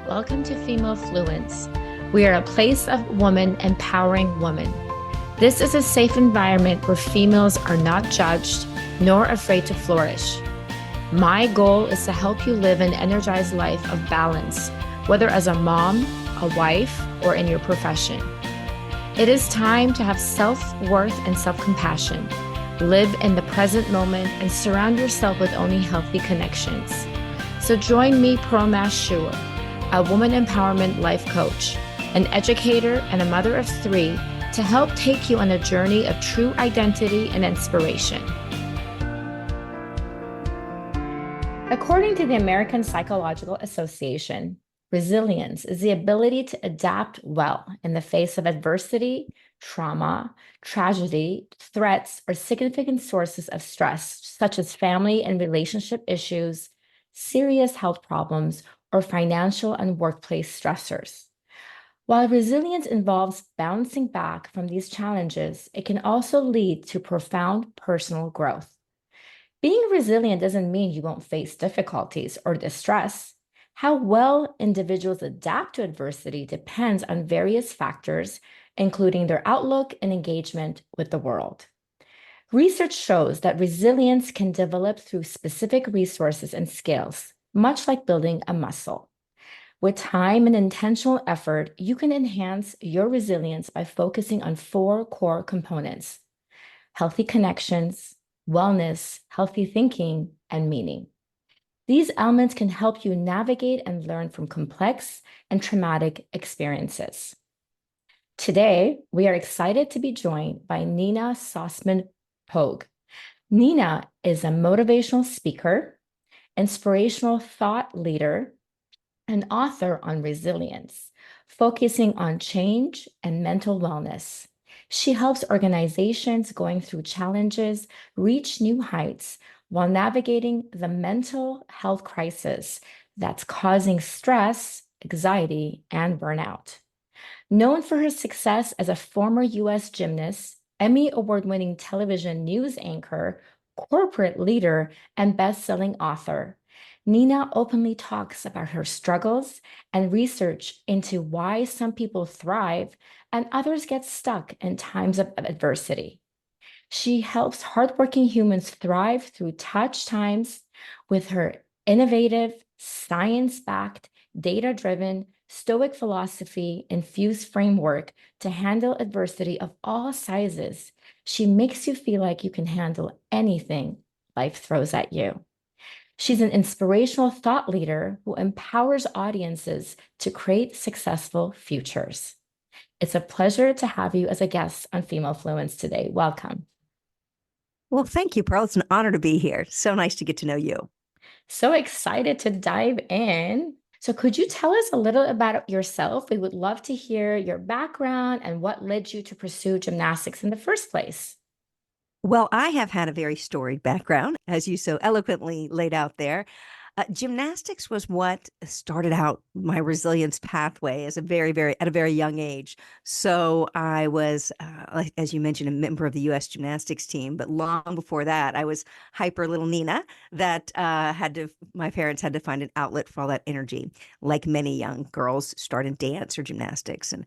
Welcome to Female Fluence. We are a place of women empowering women. This is a safe environment where females are not judged nor afraid to flourish. My goal is to help you live an energized life of balance, whether as a mom, a wife, or in your profession. It is time to have self-worth and self-compassion. Live in the present moment and surround yourself with only healthy connections. So join me, Promash Shur, a woman empowerment life coach, an educator, and a mother of three, to help take you on a journey of true identity and inspiration. According to the American Psychological Association, resilience is the ability to adapt well in the face of adversity, trauma, tragedy, threats, or significant sources of stress, such as family and relationship issues, serious health problems, or financial and workplace stressors. While resilience involves bouncing back from these challenges, it can also lead to profound personal growth. Being resilient doesn't mean you won't face difficulties or distress. How well individuals adapt to adversity depends on various factors, including their outlook and engagement with the world. Research shows that resilience can develop through specific resources and skills, much like building a muscle. With time and intentional effort, you can enhance your resilience by focusing on 4 core components: healthy connections, wellness, healthy thinking, and meaning. These elements can help you navigate and learn from complex and traumatic experiences. Today, we are excited to be joined by Nina Sossamon-Pogue. Nina is a motivational speaker, inspirational thought leader, and author on resilience, focusing on change and mental wellness. She helps organizations going through challenges reach new heights while navigating the mental health crisis that's causing stress, anxiety, and burnout. Known for her success as a former U.S. gymnast, Emmy award-winning television news anchor, corporate leader, and best-selling author, Nina openly talks about her struggles and research into why some people thrive and others get stuck in times of adversity. She helps hardworking humans thrive through tough times with her innovative, science-backed, data-driven, stoic philosophy-infused framework to handle adversity of all sizes. She makes you feel like you can handle anything life throws at you. She's an inspirational thought leader who empowers audiences to create successful futures. It's a pleasure to have you as a guest on Female Fluence today. Welcome. Well, thank you, Pearl. It's an honor to be here. So nice to get to know you. So excited to dive in. So could you tell us a little about yourself? We would love to hear your background and what led you to pursue gymnastics in the first place. Well, I have had a very storied background, as you so eloquently laid out there. Gymnastics was what started out my resilience pathway as at a very young age. So I was, as you mentioned, a member of the U.S. gymnastics team. But long before that, I was hyper little Nina that my parents had to find an outlet for all that energy. Like many young girls, start in dance or gymnastics, and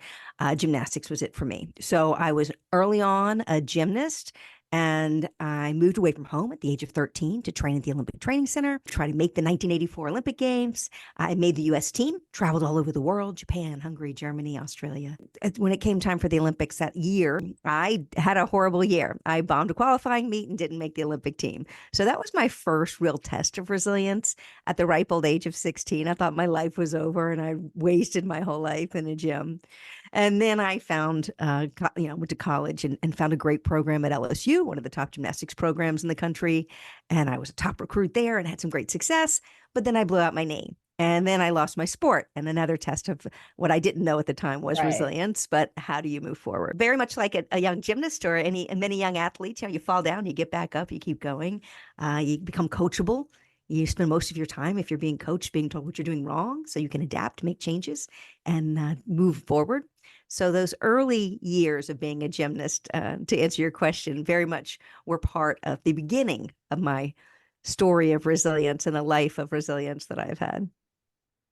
gymnastics was it for me. So I was early on a gymnast. And I moved away from home at the age of 13 to train at the Olympic Training Center, try to make the 1984 Olympic Games. I made the U.S. team, traveled all over the world, Japan, Hungary, Germany, Australia. When it came time for the Olympics that year, I had a horrible year. I bombed a qualifying meet and didn't make the Olympic team. So that was my first real test of resilience at the ripe old age of 16. I thought my life was over and I wasted my whole life in a gym. And then I went to college and found a great program at LSU, one of the top gymnastics programs in the country. And I was a top recruit there and had some great success. But then I blew out my knee. And then I lost my sport. And another test of what I didn't know at the time was resilience. But how do you move forward? Very much like a young gymnast or many young athletes, you fall down, you get back up, you keep going, you become coachable. You spend most of your time, if you're being coached, being told what you're doing wrong, so you can adapt, make changes, and move forward. So those early years of being a gymnast, to answer your question, very much were part of the beginning of my story of resilience and a life of resilience that I've had.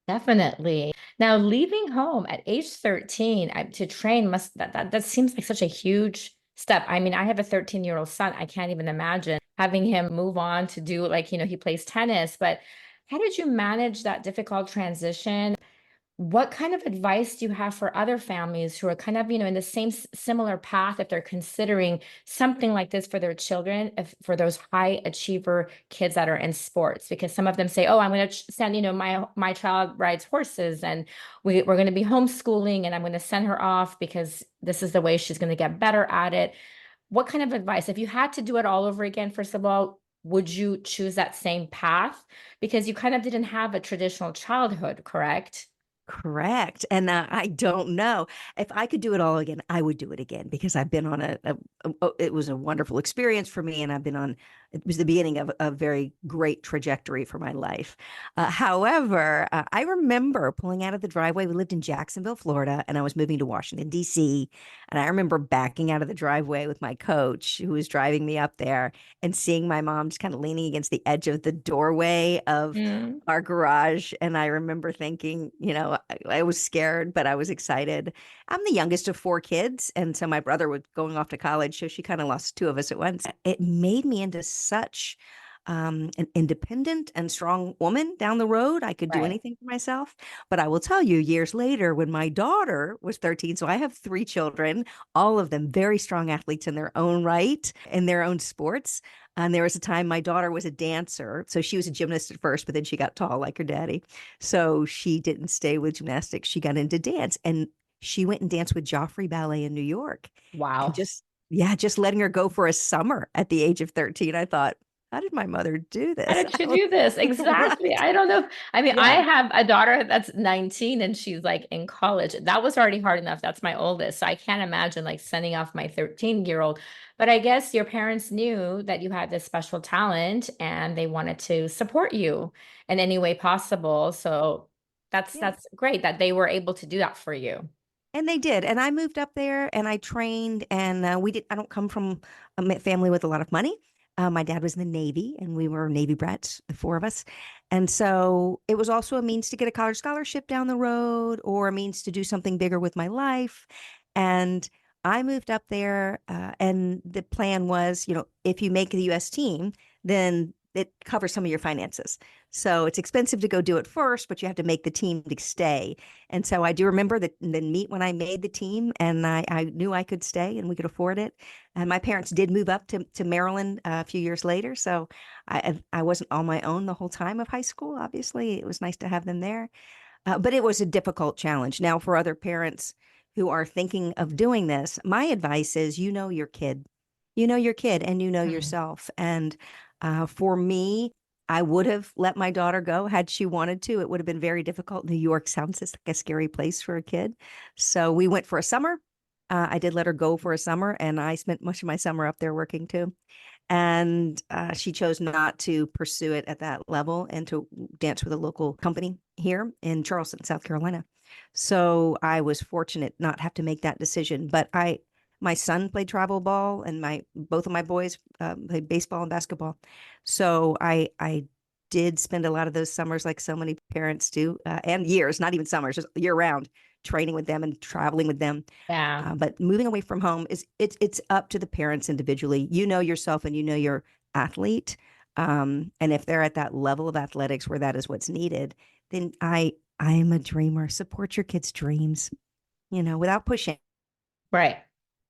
Definitely. Now, leaving home at age 13 to train must that seems like such a huge step. I mean, I have a 13-year-old son. I can't even imagine having him move on to do like, he plays tennis, but how did you manage that difficult transition? What kind of advice do you have for other families who are kind of, in the same similar path if they're considering something like this for their children, if, for those high achiever kids that are in sports? Because some of them say, "Oh, I'm going to send, my child rides horses, and we're going to be homeschooling, and I'm going to send her off because this is the way she's going to get better at it." What kind of advice, if you had to do it all over again, first of all, would you choose that same path? Because you kind of didn't have a traditional childhood, correct? Correct. And I don't know if I could do it all again, I would do it again because I've been on it was a wonderful experience for me. And it was the beginning of a very great trajectory for my life. However, I remember pulling out of the driveway. We lived in Jacksonville, Florida, and I was moving to Washington, D.C. And I remember backing out of the driveway with my coach who was driving me up there and seeing my mom just kind of leaning against the edge of the doorway of Mm. our garage. And I remember thinking, I was scared, but I was excited. I'm the youngest of four kids. And so my brother was going off to college. So she kind of lost two of us at once. It made me into such an independent and strong woman down the road. I could do Right. anything for myself. But I will tell you, years later, when my daughter was 13, so I have three children, all of them very strong athletes in their own right, in their own sports. And there was a time my daughter was a dancer. So she was a gymnast at first, but then she got tall like her daddy. So she didn't stay with gymnastics. She got into dance and she went and danced with Joffrey Ballet in New York. And Wow. just letting her go for a summer at the age of 13, I thought, how did my mother do How this? did you do this? Exactly. Right. I don't know. I mean, I Yeah. have a daughter that's 19 and she's like in college. That was already hard enough. That's my oldest. So I can't imagine like sending off my 13-year-old. But I guess your parents knew that you had this special talent and they wanted to support you in any way possible. So that's Yeah. that's great that they were able to do that for you. And they did. And I moved up there and I trained. And I don't come from a family with a lot of money. My dad was in the Navy and we were Navy brats, the four of us. And so it was also a means to get a college scholarship down the road or a means to do something bigger with my life. And I moved up there. And the plan was, if you make the US team, then it covers some of your finances. So it's expensive to go do it first, but you have to make the team to stay. And so I do remember the meet when I made the team and I knew I could stay and we could afford it. And my parents did move up to Maryland a few years later. So I wasn't on my own the whole time of high school. Obviously, it was nice to have them there. But it was a difficult challenge. Now, for other parents who are thinking of doing this, my advice is your kid. You know your kid and you know Mm. yourself. And for me, I would have let my daughter go had she wanted to. It would have been very difficult. New York sounds just like a scary place for a kid. So we went for a summer. I did let her go for a summer, and I spent much of my summer up there working too. And she chose not to pursue it at that level and to dance with a local company here in Charleston, South Carolina. So I was fortunate not have to make that decision. But my son played travel ball, and my both of my boys played baseball and basketball. So I did spend a lot of those summers, like so many parents do, and years, not even summers, just year round, training with them and traveling with them. Yeah. But moving away from home it's up to the parents individually. You know yourself and you know your athlete. And if they're at that level of athletics where that is what's needed, then I am a dreamer. Support your kids' dreams, without pushing. Right.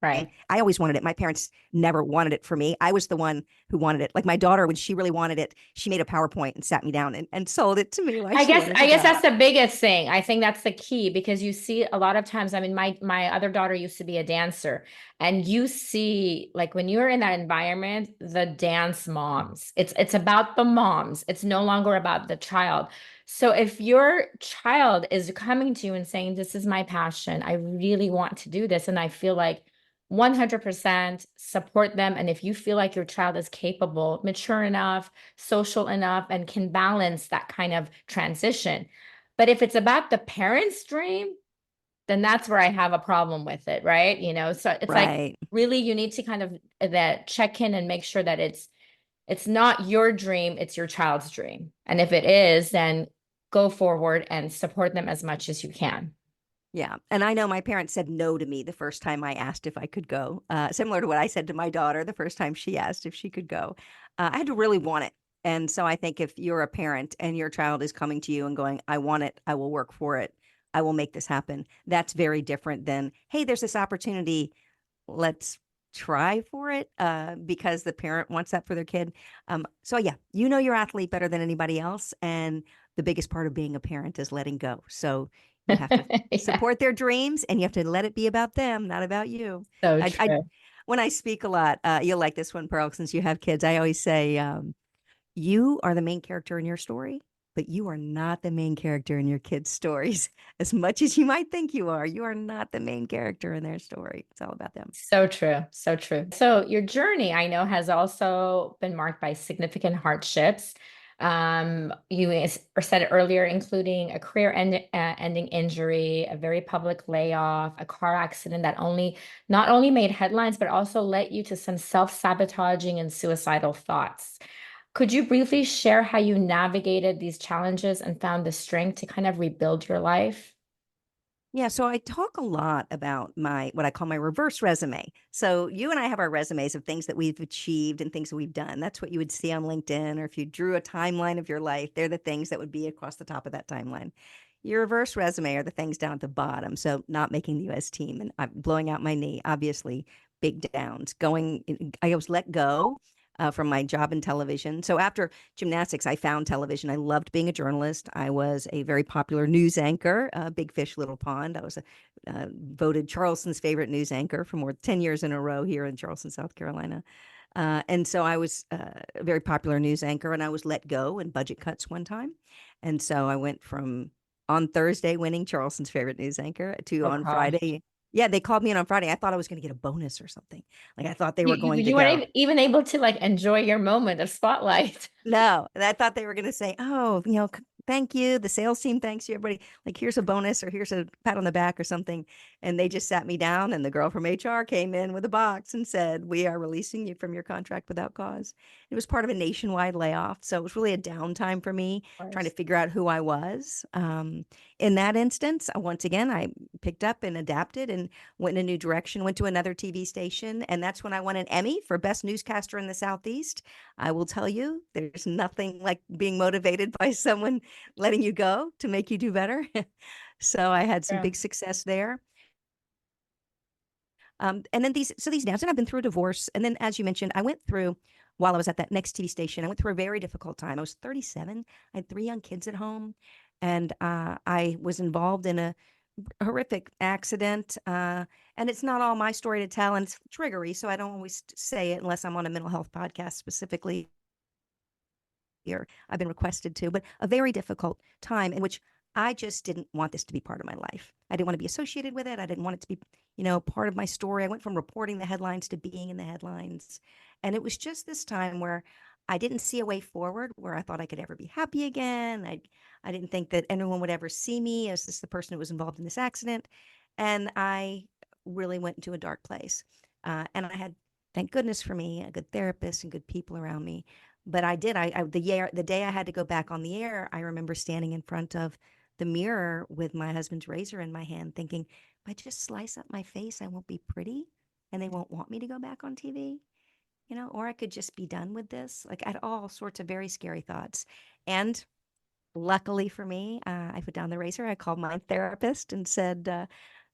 Right. I always wanted it. My parents never wanted it for me. I was the one who wanted it. Like my daughter, when she really wanted it, she made a PowerPoint and sat me down and sold it to me like I she guess wanted I to guess go. that's the biggest thing. I think that's the key because you see a lot of times, I mean, my other daughter used to be a dancer, and you see like when you're in that environment, the dance moms. It's about the moms. It's no longer about the child. So if your child is coming to you and saying, "This is my passion. I really want to do this," and I feel like 100% support them. And if you feel like your child is capable, mature enough, social enough, and can balance that kind of transition. But if it's about the parent's dream, then that's where I have a problem with it, right? So it's like Right. really you need to kind of that check in and make sure that it's not your dream, it's your child's dream. And if it is, then go forward and support them as much as you can. Yeah. And I know my parents said no to me the first time I asked if I could go, similar to what I said to my daughter the first time she asked if she could go. I had to really want it. And so I think if you're a parent and your child is coming to you and going, I want it, I will work for it, I will make this happen, that's very different than, hey, there's this opportunity. Let's try for it because the parent wants that for their kid. So, yeah, you know your athlete better than anybody else. And the biggest part of being a parent is letting go. So, you have to Yeah, support their dreams and you have to let it be about them, not about you. so I true. when I speak a lot, you'll like this one, Pearl, since you have kids. I always say, you are the main character in your story, but you are not the main character in your kids' stories. As much as you might think you are not the main character in their story. It's all about them. So true. So true. So your journey, I know, has also been marked by significant hardships. Said it earlier, including a ending injury, a very public layoff, a car accident that not only made headlines, but also led you to some self-sabotaging and suicidal thoughts. Could you briefly share how you navigated these challenges and found the strength to kind of rebuild your life? Yeah, so I talk a lot about my what I call my reverse resume. So you and I have our resumes of things that we've achieved and things that we've done. That's what you would see on LinkedIn, or if you drew a timeline of your life, they're the things that would be across the top of that timeline. Your reverse resume are the things down at the bottom. So not making the US team and I'm blowing out my knee, obviously big downs. I was let go from my job in television. So after gymnastics, I found television. I loved being a journalist. I was a very popular news anchor, Big Fish, Little Pond. I was voted Charleston's favorite news anchor for more than 10 years in a row here in Charleston, South Carolina. And so I was a very popular news anchor, and I was let go in budget cuts one time. And so I went from on Thursday winning Charleston's favorite news anchor to Oh on gosh. Friday. Yeah, they called me in on Friday. I thought I was going to get a bonus or something. Like I thought they were going to You weren't go. even able to like enjoy your moment of spotlight. No, and I thought they were going to say, "Oh, thank you. The sales team thanks you. Everybody, like, here's a bonus or here's a pat on the back or something." And they just sat me down, and the girl from HR came in with a box and said, "We are releasing you from your contract without cause." It was part of a nationwide layoff, so it was really a downtime for me Of trying to course. figure out who I was. In that instance, once again, I picked up and adapted and went in a new direction. Went to another TV station, and that's when I won an Emmy for Best Newscaster in the Southeast. I will tell you, there's nothing like being motivated by someone letting you go to make you do better. So I had some Yeah. big success there. And then these downs, and I've been through a divorce. And then, as you mentioned, I went through while I was at that next TV station, I went through a very difficult time. I was 37. I had three young kids at home, and I was involved in a horrific accident. And it's not all my story to tell, and it's triggery, so I don't always say it unless I'm on a mental health podcast specifically here. I've been requested to, but a very difficult time in which I just didn't want this to be part of my life. I didn't want to be associated with it. I didn't want it to be, part of my story. I went from reporting the headlines to being in the headlines. And it was just this time where I didn't see a way forward where I thought I could ever be happy again. I didn't think that anyone would ever see me as the person who was involved in this accident. And I really went into a dark place. And I had, thank goodness for me, a good therapist and good people around me. But I did. The day I had to go back on the air, I remember standing in front of the mirror with my husband's razor in my hand, thinking, if I just slice up my face, I won't be pretty, and they won't want me to go back on TV, or I could just be done with this. Like I had all sorts of very scary thoughts. And luckily for me, I put down the razor. I called my therapist and said,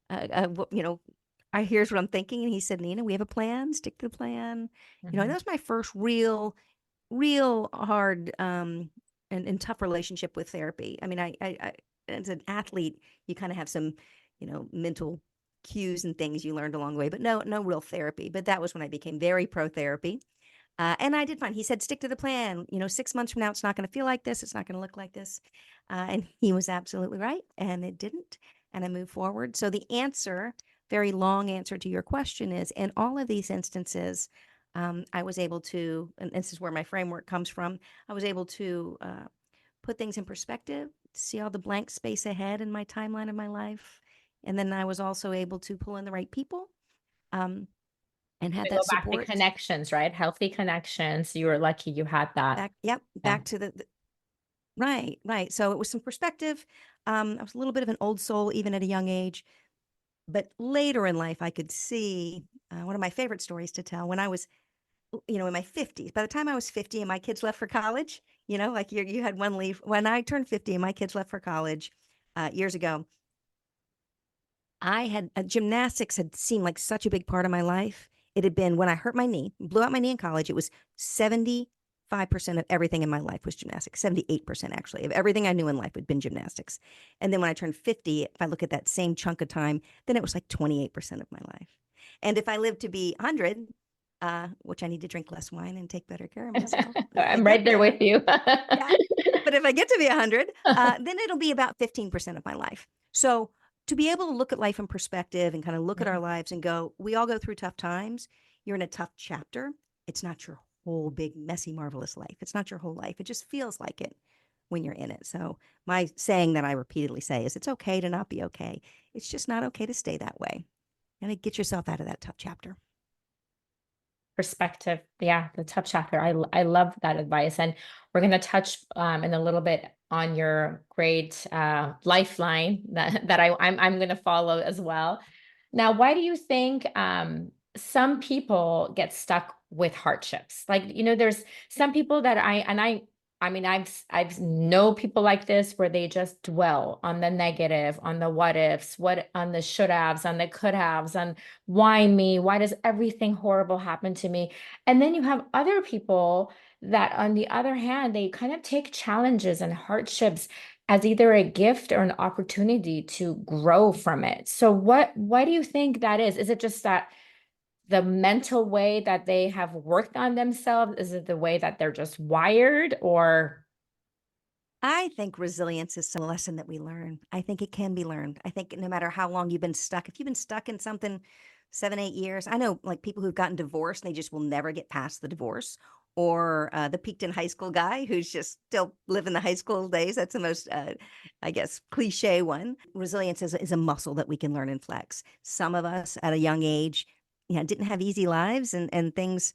here's what I'm thinking. And he said, Nina, we have a plan. Stick to the plan. And that Mhm. was my first real hard and tough relationship with therapy. I mean, I as an athlete, you kind of have some, mental cues and things you learned along the way, but no real therapy. But that was when I became very pro therapy. And I did fine. He said, stick to the plan. 6 months from now, it's not going to feel like this. It's not going to look like this. And he was absolutely right. And it didn't. And I moved forward. So the answer, very long answer to your question is in all of these instances, I was able to, and this is where my framework comes from, I was able to put things in perspective, see all the blank space ahead in my timeline of my life. And then I was also able to pull in the right people um, and have To that go back to support. connections, right? Healthy connections. You were lucky you had that. Back, yep, Yeah. back to the Right, right. So it was some perspective. I was a little bit of an old soul even at a young age, but later in life, I could see one of my favorite stories to tell when I was, in my 50s. By the time I was 50 and my kids left for college, like you had one leave. When I turned 50 and my kids left for college years ago, I had gymnastics had seemed like such a big part of my life. It had been when I hurt my knee, blew out my knee in college. It was 75% of everything in my life was gymnastics, 78% actually of everything I knew in life had been gymnastics. And then when I turned 50, if I look at that same chunk of time, then it was like 28% of my life. And if I lived to be 100, which I need to drink less wine and take better care of myself, but if I I'm get right there there, with you. yeah. But if I get to be 100, then it'll be about 15% of my life. So to be able to look at life in perspective and kind of look at our lives and go, we all go through tough times. You're in a tough chapter. It's not your whole big, messy, marvelous life. It's not your whole life. It just feels like it when you're in it. So my saying that I repeatedly say is it's okay to not be okay. It's just not okay to stay that way. And get yourself out of that tough chapter. Perspective. Yeah, the tough chapter. I love that advice. And we're going to touch in a little bit on your great lifeline that I'm going to follow as well. Now, why do you think some people get stuck with hardships? Like, there's some people that I mean, I've know people like this where they just dwell on the negative, on the what ifs, on the should haves, on the could haves, on why me? Why does everything horrible happen to me? And then you have other people that, on the other hand, they kind of take challenges and hardships as either a gift or an opportunity to grow from it. So why do you think that is? Is it just that the mental way that they have worked on themselves? Is it the way that they're just wired or I think resilience is a lesson that we learn. I think it can be learned. I think no matter how long you've been stuck, if you've been stuck in something 7, 8 years, I know like people who've gotten divorced and they just will never get past the divorce, or the peaked in high school guy who's just still living the high school days. That's the most, I guess, cliche one. Resilience is a muscle that we can learn and flex. Some of us at a young age, didn't have easy lives and things,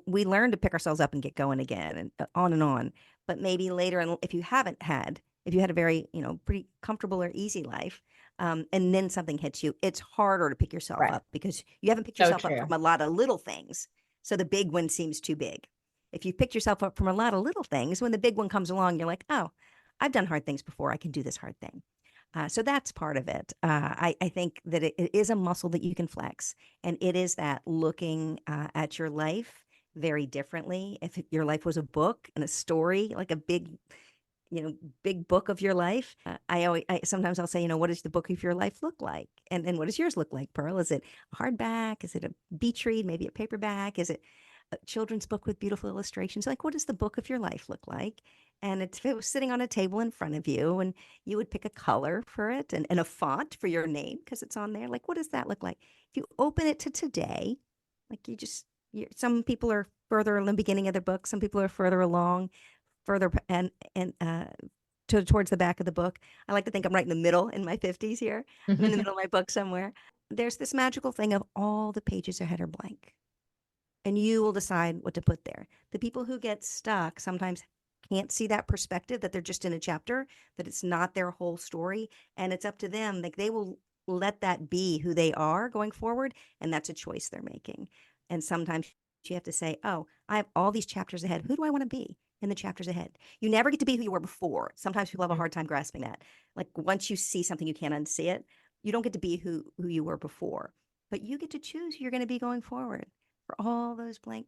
we learn to pick ourselves up and get going again and on and on. But maybe later, and if you had a very, pretty comfortable or easy life, and then something hits you, it's harder to pick yourself right? up because you haven't picked So yourself up true. from a lot of little things. So the big one seems too big. If you picked yourself up from a lot of little things, when the big one comes along, you're like, oh, I've done hard things before. I can do this hard thing. So that's part of it. I think that it is a muscle that you can flex, and it is that looking at your life very differently. If your life was a book and a story, like a big, big book of your life, sometimes I'll say, what does the book of your life look like? And what does yours look like, Pearl? Is it a hardback? Is it a beach read? Maybe a paperback? Is it a children's book with beautiful illustrations? Like, what does the book of your life look like? And if it was sitting on a table in front of you and you would pick a color for it and a font for your name because it's on there, like, what does that look like? If you open it to today, like some people are further in the beginning of the book, some people are further along, further towards the back of the book. I like to think I'm right in the middle in my 50s here. I'm in the middle of my book somewhere. There's this magical thing of all the pages ahead are blank, and you will decide what to put there. The people who get stuck sometimes can't see that perspective that they're just in a chapter, that it's not their whole story, and it's up to them. Like they will let that be who they are going forward, and that's a choice they're making. And sometimes you have to say, "Oh, I have all these chapters ahead. Who do I want to be in the chapters ahead?" You never get to be who you were before. Sometimes people have a hard time grasping that. Like once you see something, you can't unsee it. You don't get to be who you were before, but you get to choose who you're going to be going forward for all those blank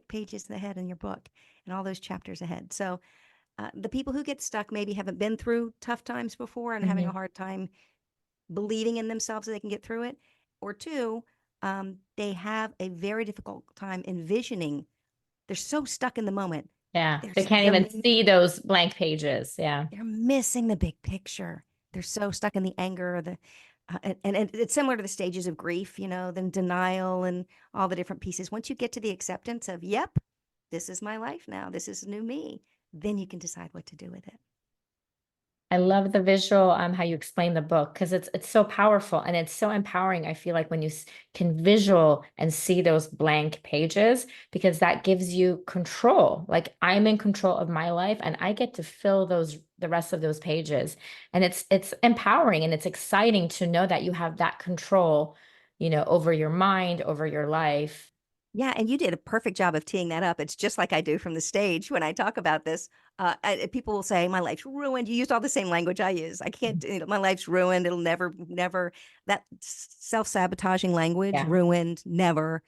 pages ahead in your book and all those chapters ahead. So the people who get stuck maybe haven't been through tough times before and having a Mhm. hard time believing in themselves that they can get through it. Or two, they have a very difficult time envisioning. They're so stuck in the moment. Yeah, They're they can't they're even see those blank pages. Yeah. they're missing the big picture. They're so stuck in the anger, and it's similar to the stages of grief, then denial and all the different pieces. Once you get to the acceptance of, yep, this is my life now, this is new me, then you can decide what to do with it. I love the visual, how you explain the book because it's so powerful and it's so empowering. I feel like when you can visual and see those blank pages, because that gives you control. Like I'm in control of my life and I get to fill those the rest of those pages. And it's empowering and it's exciting to know that you have that control, over your mind, over your life. Yeah, and you did a perfect job of teeing that up. It's just like I do from the stage when I talk about this. People will say, "My life's ruined." You used all the same language I use. I can't. My life's ruined. It'll never, never. That self-sabotaging language, Yeah. ruined, never.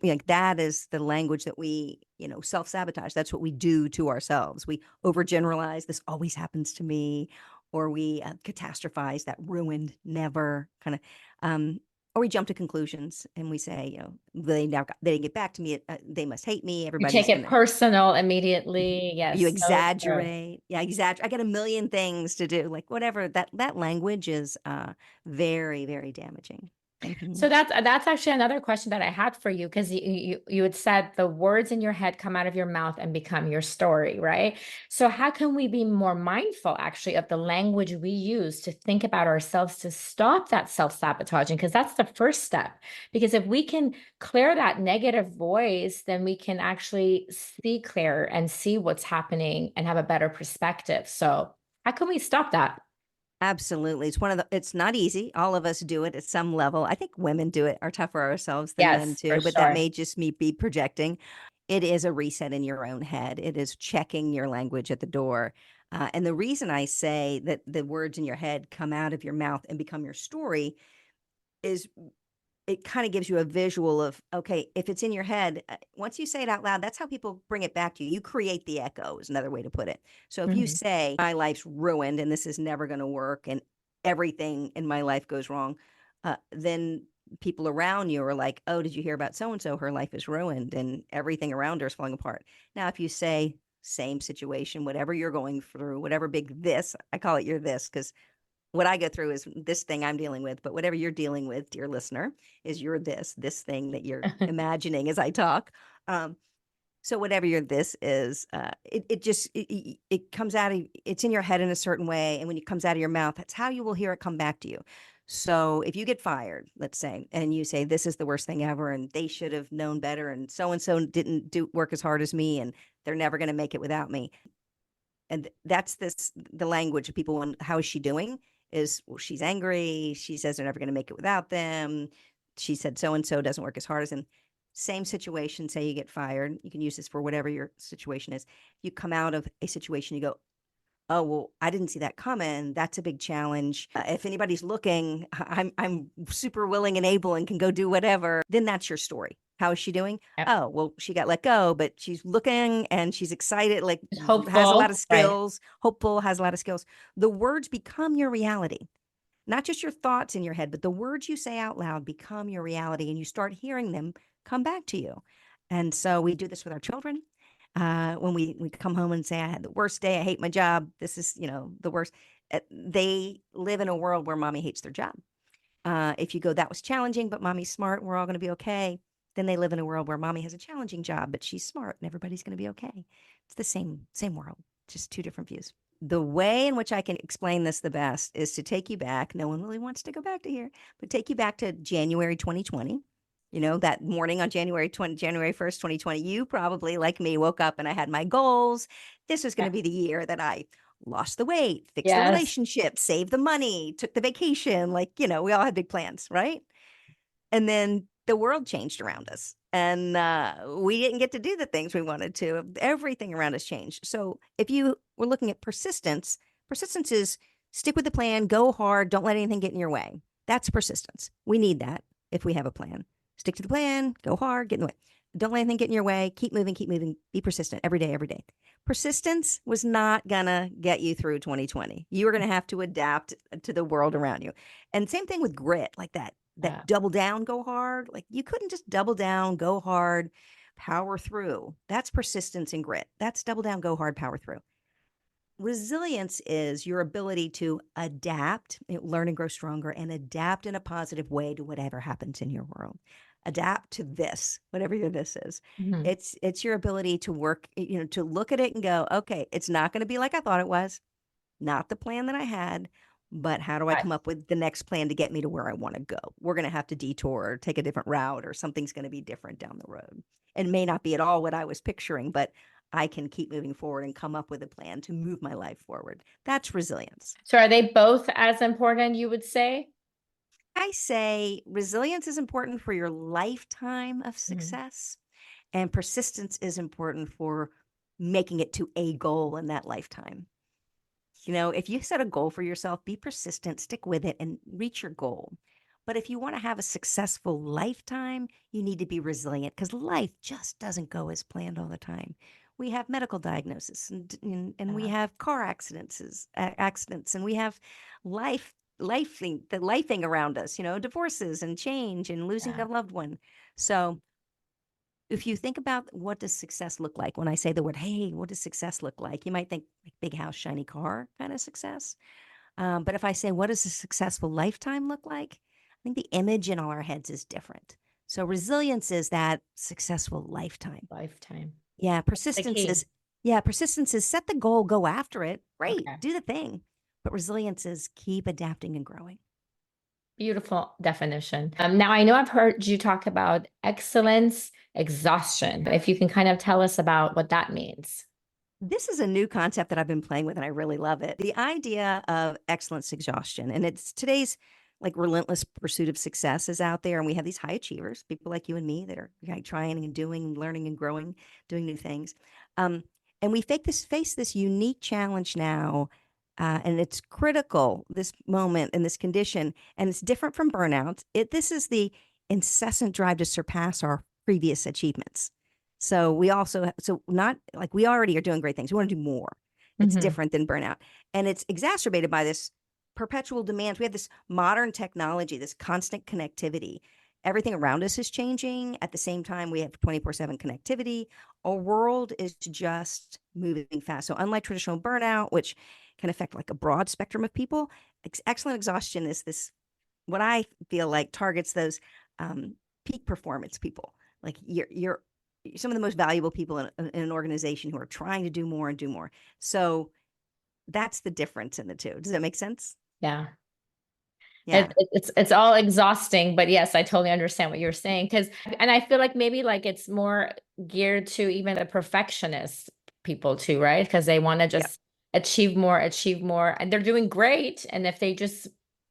Like that is the language that we, self-sabotage. That's what we do to ourselves. We overgeneralize. This always happens to me, or we catastrophize. That ruined, never kind of. Or we jump to conclusions and we say, they didn't get back to me. They must hate me. You take Everybody's it gonna. personal immediately. You Yes, so true. exaggerate. Yeah, exaggerate. I got a million things to do. Like whatever. That language is very, very damaging. Hmm. So that's actually another question that I had for you because you had said the words in your head come out of your mouth and become your story, right? So how can we be more mindful actually of the language we use to think about ourselves to stop that self-sabotaging? Because that's the first step. Because if we can clear that negative voice, then we can actually see clearer and see what's happening and have a better perspective. So how can we stop that? Absolutely. It's not easy. All of us do it at some level. I think women do it, are tougher ourselves than men Yes, for too, but that sure. may just me be projecting. It is a reset in your own head. It is checking your language at the door. And the reason I say that the words in your head come out of your mouth and become your story is it kind of gives you a visual of, okay, if it's in your head, once you say it out loud, that's how people bring it back to you. You create the echo, is another way to put it. So if you Mhm. say, my life's ruined and this is never going to work and everything in my life goes wrong, then people around you are like, oh, did you hear about so and so? Her life is ruined and everything around her is falling apart. Now, if you say, same situation, whatever you're going through, whatever big this, I call it your this because what I go through is this thing I'm dealing with, but whatever you're dealing with, dear listener, is your this thing that you're imagining as I talk. Um, so whatever your this is, it just it comes out of it's in your head in a certain way, and when it comes out of your mouth, that's how you will hear it come back to you. So if you get fired, let's say, and you say this is the worst thing ever, and they should have known better, and so didn't do work as hard as me, and they're never going to make it without me, and that's the language of people. And how is she doing? Is, well, she's angry. She says they're never going to make it without them. She said so and so doesn't work as hard as. And same situation, say you get fired, you can use this for whatever your situation is. You come out of a situation, you go, oh, well, I didn't see that coming. That's a big challenge. If anybody's looking, I'm super willing and able and can go do whatever. Then that's your story. How is she doing? Yep. Oh, well, she got let go, but she's looking and she's excited, like has a lot of Hopeful, right? skills, hopeful, has a lot of skills. The words become your reality, not just your thoughts in your head, but the words you say out loud become your reality and you start hearing them come back to you. And so we do this with our children. When we come home and say, I had the worst day, I hate my job. This is, the worst. They live in a world where mommy hates their job. If you go, that was challenging, but mommy's smart, we're all going to be okay. Then they live in a world where mommy has a challenging job, but she's smart and everybody's going to be okay. It's the same world, just two different views. The way in which I can explain this the best is to take you back. No one really wants to go back to here, but take you back to January 2020. That morning on January 1st, 2020, you probably, like me, woke up and I had my goals. This was going Yeah. to be the year that I lost the weight, fixed the Yes. relationship, saved the money, took the vacation. Like, we all had big plans, right? And then the world changed around us and we didn't get to do the things we wanted to. Everything around us changed. So if you were looking at persistence, persistence is stick with the plan, go hard, don't let anything get in your way. That's persistence. We need that if we have a plan. Stick to the plan, go hard, get in the way. Don't let anything get in your way. Keep moving, be persistent every day, every day. Persistence was not gonna get you through 2020. You were gonna have to adapt to the world around you. And same thing with grit, like that Yeah. double down, go hard. Like you couldn't just double down, go hard, power through. That's persistence and grit. That's double down, go hard, power through. Resilience is your ability to adapt, learn and grow stronger, and adapt in a positive way to whatever happens in your world. Adapt to this, whatever your this is. Mhm. It's your ability to work, to look at it and go, okay, it's not going to be like I thought it was. not the plan that I had, but how do I Right. come up with the next plan to get me to where I want to go? We're going to have to detour or take a different route, or something's going to be different down the road. It may not be at all what I was picturing, but I can keep moving forward and come up with a plan to move my life forward. That's resilience. So are they both as important, you would say? I say resilience is important for your lifetime of Mhm. success, and persistence is important for making it to a goal in that lifetime. If you set a goal for yourself, be persistent, stick with it, and reach your goal. But if you want to have a successful lifetime, you need to be resilient, because life just doesn't go as planned all the time. We have medical diagnosis, and we Yeah. have car accidents, and we have the life thing around us, divorces and change and losing Yeah. a loved one. So if you think about what does success look like, when I say the word, hey, what does success look like? You might think like big house, shiny car kind of success. But if I say, what does a successful lifetime look like? I think the image in all our heads is different. So resilience is that successful lifetime. Lifetime. Yeah, That's the key. persistence is set the goal, go after it. Great, Okay. do the thing. But resilience is keep adapting and growing. Beautiful definition. Now, I know I've heard you talk about excellence, exhaustion. If you can kind of tell us about what that means. This is a new concept that I've been playing with, and I really love it. The idea of excellence exhaustion. And it's today's like relentless pursuit of success is out there. And we have these high achievers, people like you and me that are like, trying and doing, learning and growing, doing new things. Um, and we face this unique challenge now. And it's critical, this moment and this condition. And it's different from burnout. This is the incessant drive to surpass our previous achievements. So not like we already are doing great things. We want to do more. It's Mhm. different than burnout. And it's exacerbated by this perpetual demands. We have this modern technology, this constant connectivity. Everything around us is changing. At the same time, we have 24/7 connectivity. Our world is just moving fast. So unlike traditional burnout, which can affect like a broad spectrum of people, excellent exhaustion is this, what I feel like targets those um, peak performance people. Like you're some of the most valuable people in an organization who are trying to do more and do more. So that's the difference in the two. Does that make sense? Yeah. Yeah. It's all exhausting, but yes, I totally understand what you're saying. And I feel like maybe like it's more geared to even the perfectionist people too, right? Because they want to Yeah. just achieve more, and they're doing great. And if they just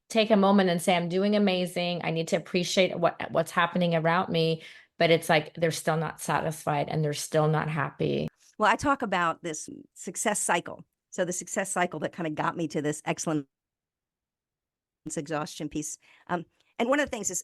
take a moment and say, I'm doing amazing, I need to appreciate what's happening around me, but it's like they're still not satisfied and they're still not happy. Well, I talk about this success cycle. So the success cycle that kind of got me to this excellent exhaustion piece. And one of the things is,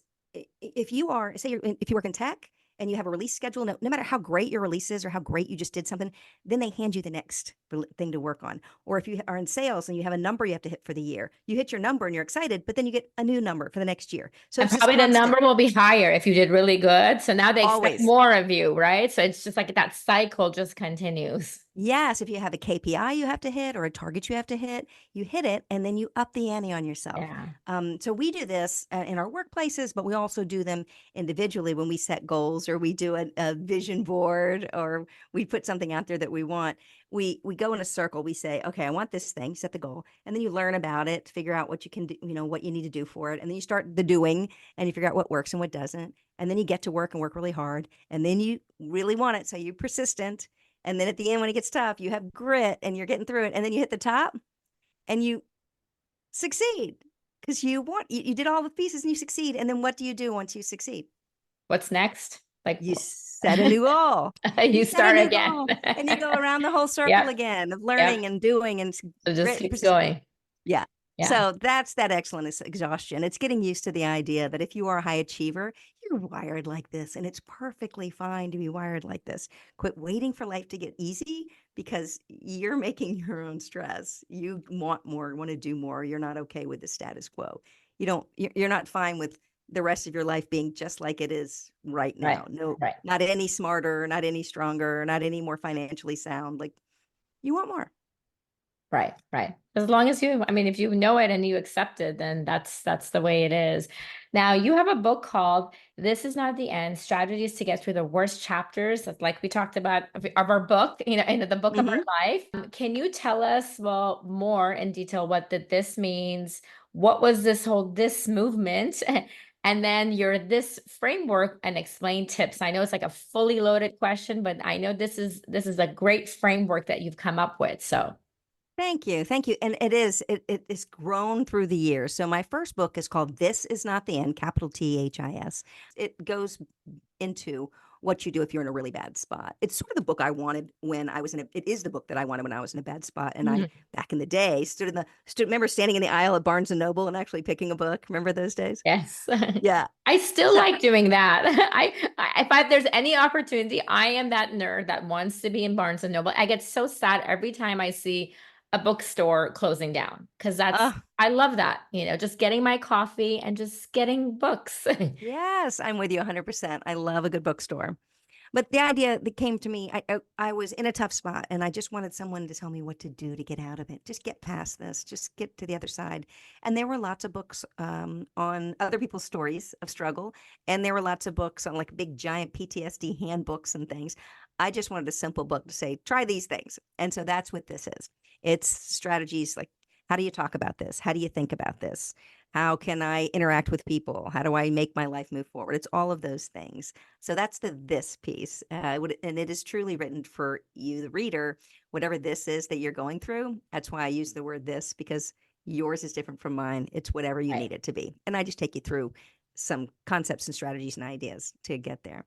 if you are, say, if you work in tech and you have a release schedule, no matter how great your release is or how great you just did something, then they hand you the next thing to work on. Or if you are in sales and you have a number you have to hit for the year, you hit your number and you're excited, but then you get a new number for the next year. So And it's this probably the number constant, will be higher if you did really good. So now they expect always. more of you, right? So it's just like that cycle just continues. Yes, if you have a KPI you have to hit or a target you have to hit, you hit it and then you up the ante on yourself. Yeah. So we do this in our workplaces, but we also do them individually when we set goals, or we do a vision board, or we put something out there that we want. We go in a circle. We say, okay, I want this thing, set the goal, and then you learn about it, figure out what you can do, what you need to do for it, and then you start the doing, and you figure out what works and what doesn't, and then you get to work and work really hard, and then you really want it, so you're persistent, and then at the end, when it gets tough, you have grit and you're getting through it. And then you hit the top and you succeed because you did all the pieces and you succeed. And then what do you do once you succeed? What's next? Like You set a new goal. You you set a start new again. goal and you go around the whole circle Yep. again of Yep. learning and doing and So it just grit and keeps persistence. going. Yeah. Yeah. So that's that excellent exhaustion. It's getting used to the idea that if you are a high achiever, you're wired like this, and it's perfectly fine to be wired like this. Quit waiting for life to get easy because you're making your own stress. You want more, want to do more. You're not okay with the status quo. You're not fine with the rest of your life being just like it is right Right. now. No, Right. not any smarter, not any stronger, not any more financially sound. Like you want more. Right, right. As long as you, I mean, if you know it and you accept it, then that's the way it is. Now, you have a book called This Is Not the End: Strategies to Get Through the Worst Chapters, like we talked about of our book, in the book of Hmm. our life. Can you tell us, well, more in detail what did this means? What was this movement? And then your this framework and explain tips. I know it's like a fully loaded question, but I know this is a great framework that you've come up with. So. Thank you. Thank you. And it is grown through the years. So my first book is called This Is Not the End, capital THIS. It goes into what you do if you're in a really bad spot. It's sort of the book I wanted when I was it is the book that I wanted when I was in a bad spot. And I, back in the day, remember standing in the aisle at Barnes and Noble and actually picking a book. Remember those days? Yes. Yeah. I still So, like doing that. If there's any opportunity, I am that nerd that wants to be in Barnes and Noble. I get so sad every time I see a bookstore closing down because uh, I love that, just getting my coffee and just getting books. yes, I'm with you 100%. I love a good bookstore. But the idea that came to me, I was in a tough spot and I just wanted someone to tell me what to do to get out of it. Just get past this, just get to the other side. And there were lots of books on other people's stories of struggle. And there were lots of books on like big giant PTSD handbooks and things. I just wanted a simple book to say, try these things. And so that's what this is. It's strategies like, how do you talk about this? How do you think about this? How can I interact with people? How do I make my life move forward? It's all of those things. So that's the this piece. And it is truly written for you, the reader, whatever this is that you're going through. That's why I use the word this, because yours is different from mine. It's whatever you Right. need it to be. And I just take you through some concepts and strategies and ideas to get there.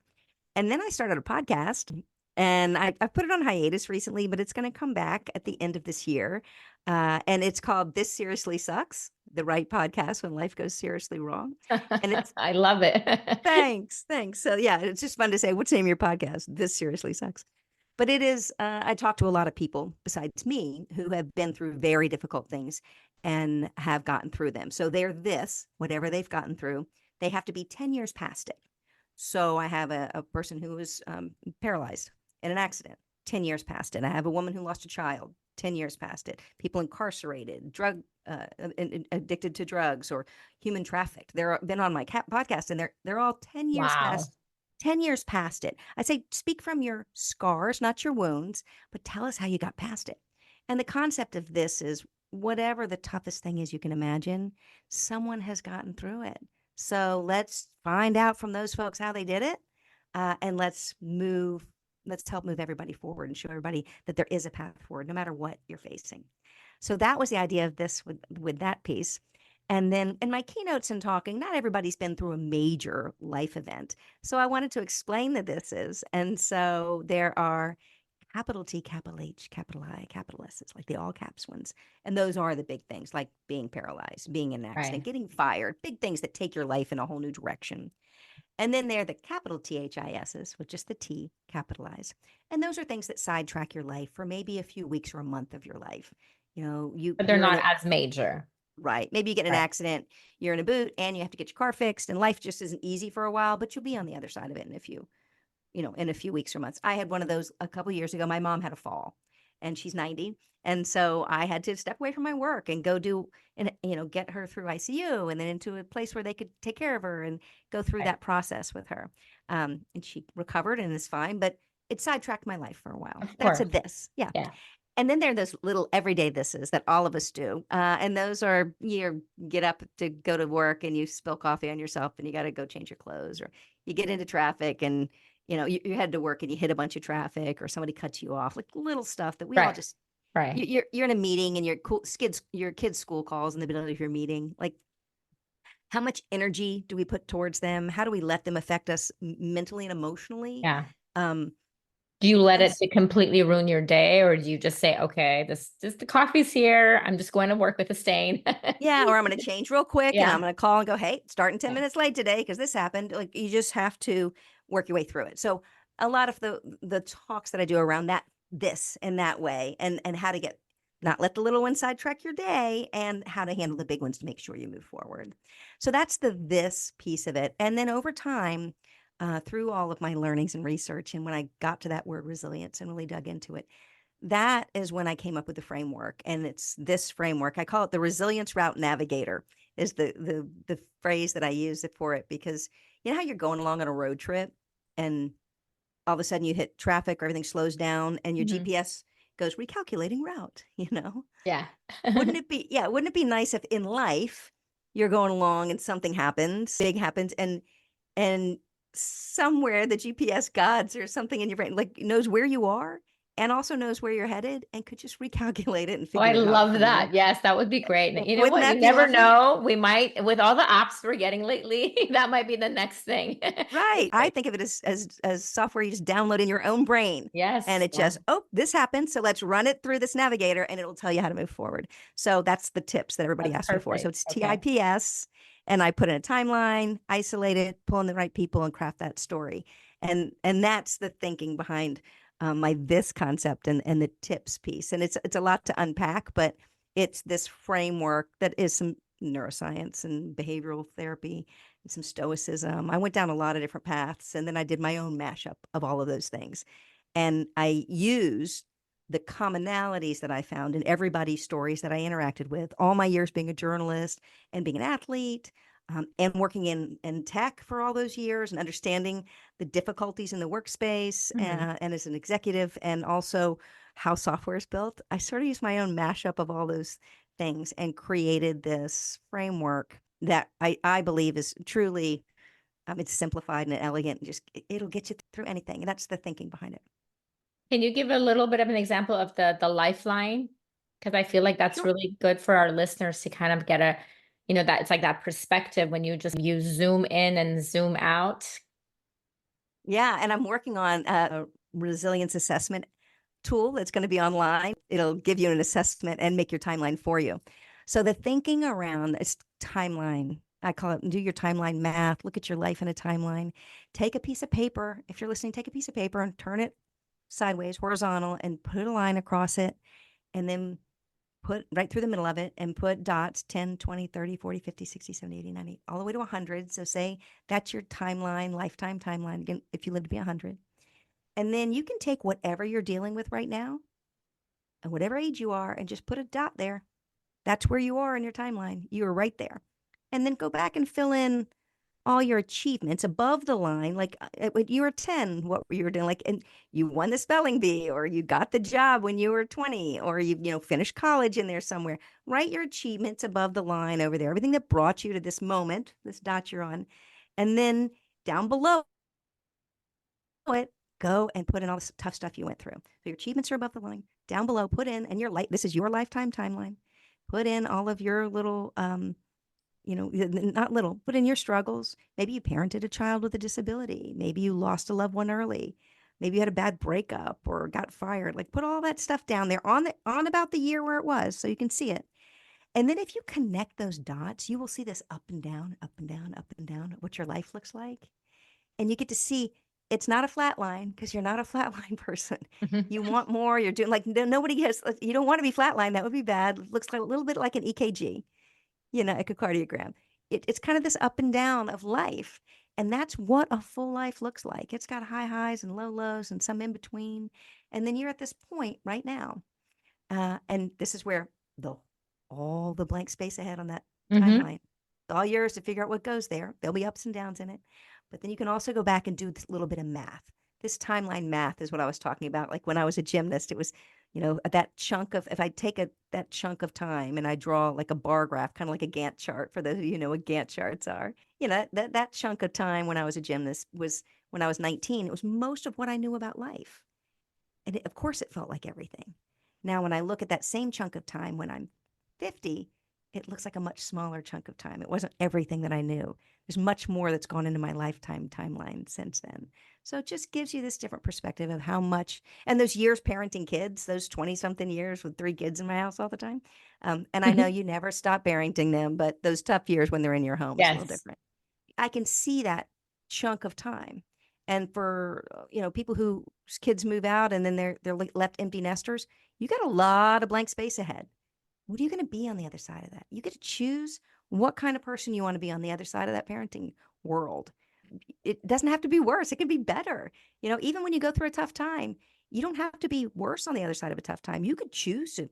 And then I started a podcast and I put it on hiatus recently, but it's going to come back at the end of this year. And it's called This Seriously Sucks, the right podcast when life goes seriously wrong. And it's I love it. thanks. So yeah, it's just fun to say, what's the name of your podcast? This Seriously Sucks. But it is, I talk to a lot of people besides me who have been through very difficult things and have gotten through them. So they're this, whatever they've gotten through, they have to be 10 years past it. So I have a person who was paralyzed in an accident, 10 years past it. I have a woman who lost a child, 10 years past it. People incarcerated, addicted to drugs or human trafficked. They're been on my podcast and they're all 10 years Wow. past 10 years past it. I say, speak from your scars, not your wounds, but tell us how you got past it. And the concept of this is whatever the toughest thing is you can imagine, someone has gotten through it. So let's find out from those folks how they did it. And let's help move everybody forward and show everybody that there is a path forward, no matter what you're facing. So that was the idea of this with that piece. And then in my keynotes and talking, not everybody's been through a major life event. So I wanted to explain that this is. And so there are capital T, capital H, capital I, capital S. It's like the all caps ones. And those are the big things like being paralyzed, being in an accident, Right. getting fired, big things that take your life in a whole new direction. And then there are the capital THISs, with just the T capitalized. And those are things that sidetrack your life for maybe a few weeks or a month of your life. You know, But they're you're in not a as major. right. Maybe you get in an Right. accident, you're in a boot, and you have to get your car fixed, and life just isn't easy for a while, but you'll be on the other side of it in a few, in a few weeks or months. I had one of those a couple of years ago. My mom had a fall and she's 90. And so I had to step away from my work and go do and get her through ICU and then into a place where they could take care of her and go through Right. that process with her. And she recovered and is fine, but it sidetracked my life for a while. Of That's a course. this. Yeah. Yeah. And then there are those little everyday thises that all of us do. And those are you get up to go to work and you spill coffee on yourself and you got to go change your clothes, or you get into traffic and you head to work and you hit a bunch of traffic or somebody cuts you off, like little stuff that we all Right. just Right. you're in a meeting and your kids school calls in the middle of your meeting. Like, how much energy do we put towards them? How do we let them affect us mentally and emotionally? Yeah. Um, Do you let and it to completely ruin your day, or do you just say, okay, this the coffee's here. I'm just going to work with a stain. Yeah, or I'm going to change real quick and I'm Yeah. going to call and go, hey, starting 10 Yeah. minutes late today because this happened. Like, you just have to work your way through it. So a lot of the talks that I do around this in that way, and how to get not let the little ones sidetrack your day, and how to handle the big ones to make sure you move forward. So that's the this piece of it. And then over time, through all of my learnings and research, and when I got to that word resilience and really dug into it, that is when I came up with the framework. And it's this framework. I call it the resilience route navigator is the phrase that I use for it, because you know how you're going along on a road trip and all of a sudden you hit traffic or everything slows down and your Mhm. GPS goes recalculating route, you know? Yeah. Wouldn't it be nice if in life you're going along and something happens, big happens, and somewhere the GPS gods or something in your brain like knows where you are and also knows where you're headed and could just recalculate it and Oh, I figure it out love for you. that. Yes, that would be great. And you know Wouldn't what? You that be never lovely? know. We might, with all the apps we're getting lately, that might be the next thing. Right. It's I like, think of it as software you just download in your own brain. And yes. it Yeah, just, oh, this happened. So let's run it through this navigator and it'll tell you how to move forward. So that's the tips that everybody that's asks me for. So perfect. it's Okay. TIPS, and I put in a timeline, isolate it, pull in the right people, and craft that story. And that's the thinking behind my this concept and the tips piece. And it's a lot to unpack, but it's this framework that is some neuroscience and behavioral therapy some stoicism. I went down a lot of different paths, and then I did my own mashup of all of those things. And I used the commonalities that I found in everybody's stories that I interacted with, all my years being a journalist and being an athlete, and working in tech for all those years and understanding the difficulties in the workspace Mhm. and as an executive, and also how software is built. I sort of used my own mashup of all those things and created this framework that I believe is truly it's simplified and elegant and just it'll get you through anything. And that's the thinking behind it. Can you give a little bit of an example of the lifeline? Because I feel like that's Sure. really good for our listeners to kind of get a, that it's like that perspective when you zoom in and zoom out. Yeah. And I'm working on a resilience assessment tool that's going to be online. It'll give you an assessment and make your timeline for you. So the thinking around this timeline, I call it do your timeline math, look at your life in a timeline. Take a piece of paper. If you're listening, take a piece of paper and turn it sideways, horizontal, and put a line across it. And then put right through the middle of it and put dots 10, 20, 30, 40, 50, 60, 70, 80, 90, all the way to 100. So say that's your timeline, lifetime timeline, again, if you live to be 100. And then you can take whatever you're dealing with right now and whatever age you are and just put a dot there. That's where you are in your timeline. You are right there. And then go back and fill in all your achievements above the line, like when you were 10, what you were doing, like, and you won the spelling bee, or you got the job when you were 20, or you finished college in there somewhere. Write your achievements above the line over there, everything that brought you to this moment, this dot you're on. And then down below it, go and put in all the tough stuff you went through. So your achievements are above the line. Down below, put in, and your light, this is your lifetime timeline. Put in all of your little not little, put in your struggles. Maybe you parented a child with a disability. Maybe you lost a loved one early. Maybe you had a bad breakup or got fired. Like put all that stuff down there on about the year where it was so you can see it. And then if you connect those dots, you will see this up and down, up and down, up and down, what your life looks like. And you get to see it's not a flat line because you're not a flat line person. Mhm. You want more. You're doing like nobody has, you don't want to be flatline. That would be bad. It looks like a little bit like an EKG, echocardiogram. It's kind of this up and down of life. And that's what a full life looks like. It's got high highs and low lows and some in between. And then you're at this point right now. And this is where the all the blank space ahead on that Mhm. timeline, all yours to figure out what goes there. There'll be ups and downs in it. But then you can also go back and do this little bit of math. This timeline math is what I was talking about. Like when I was a gymnast, it was, that chunk of, if I take that chunk of time and I draw like a bar graph, kind of like a Gantt chart for those of you know what Gantt charts are, that chunk of time when I was a gymnast was when I was 19. It was most of what I knew about life. And of course, it felt like everything. Now, when I look at that same chunk of time when I'm 50, it looks like a much smaller chunk of time. It wasn't everything that I knew. There's much more that's gone into my lifetime timeline since then. So it just gives you this different perspective of how much, and those years parenting kids, those 20 something years with 3 kids in my house all the time. And I know Mhm. you never stop parenting them, but those tough years when they're in your home is a little Yes. different. I can see that chunk of time. And for people whose kids move out and then they're left empty nesters, you got a lot of blank space ahead. What are you going to be on the other side of that? You get to choose what kind of person you want to be on the other side of that parenting world. It doesn't have to be worse. It can be better. Even when you go through a tough time, You don't have to be worse on the other side of a tough time. You could choose to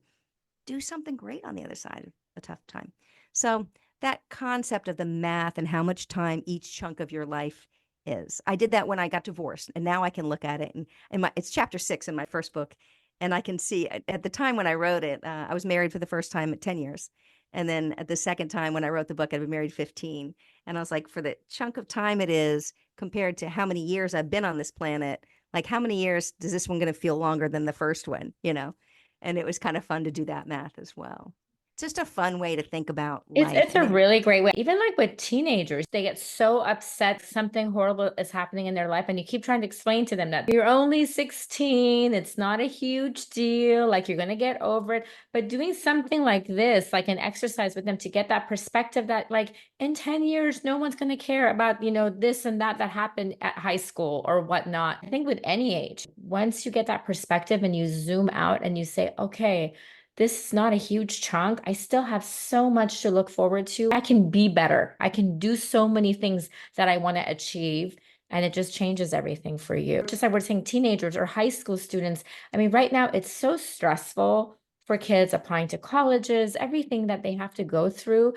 do something great on the other side of a tough time. So that concept of the math and how much time each chunk of your life is. I did that when I got divorced, and now I can look at it, and it's chapter 6 in my first book, and I can see at the time when I wrote it, I was married for the first time at 10 years. And then at the second time when I wrote the book, I'd been married 15. And I was like, for the chunk of time it is compared to how many years I've been on this planet, like how many years does this one going to feel longer than the first one, you know? And it was kind of fun to do that math as well. It's just a fun way to think about life. It's And a then, really great way. Even like with teenagers, they get so upset something horrible is happening in their life, and you keep trying to explain to them that you're only 16, it's not a huge deal, like you're gonna get over it. But doing something like this, like an exercise with them to get that perspective that like in 10 years, no one's gonna care about, this and that happened at high school or whatnot. I think with any age, once you get that perspective and you zoom out and you say, okay, this is not a huge chunk. I still have so much to look forward to. I can be better. I can do so many things that I want to achieve. And it just changes everything for you. Just like we're saying, teenagers or high school students. I mean, right now it's so stressful for kids applying to colleges, everything that they have to go through.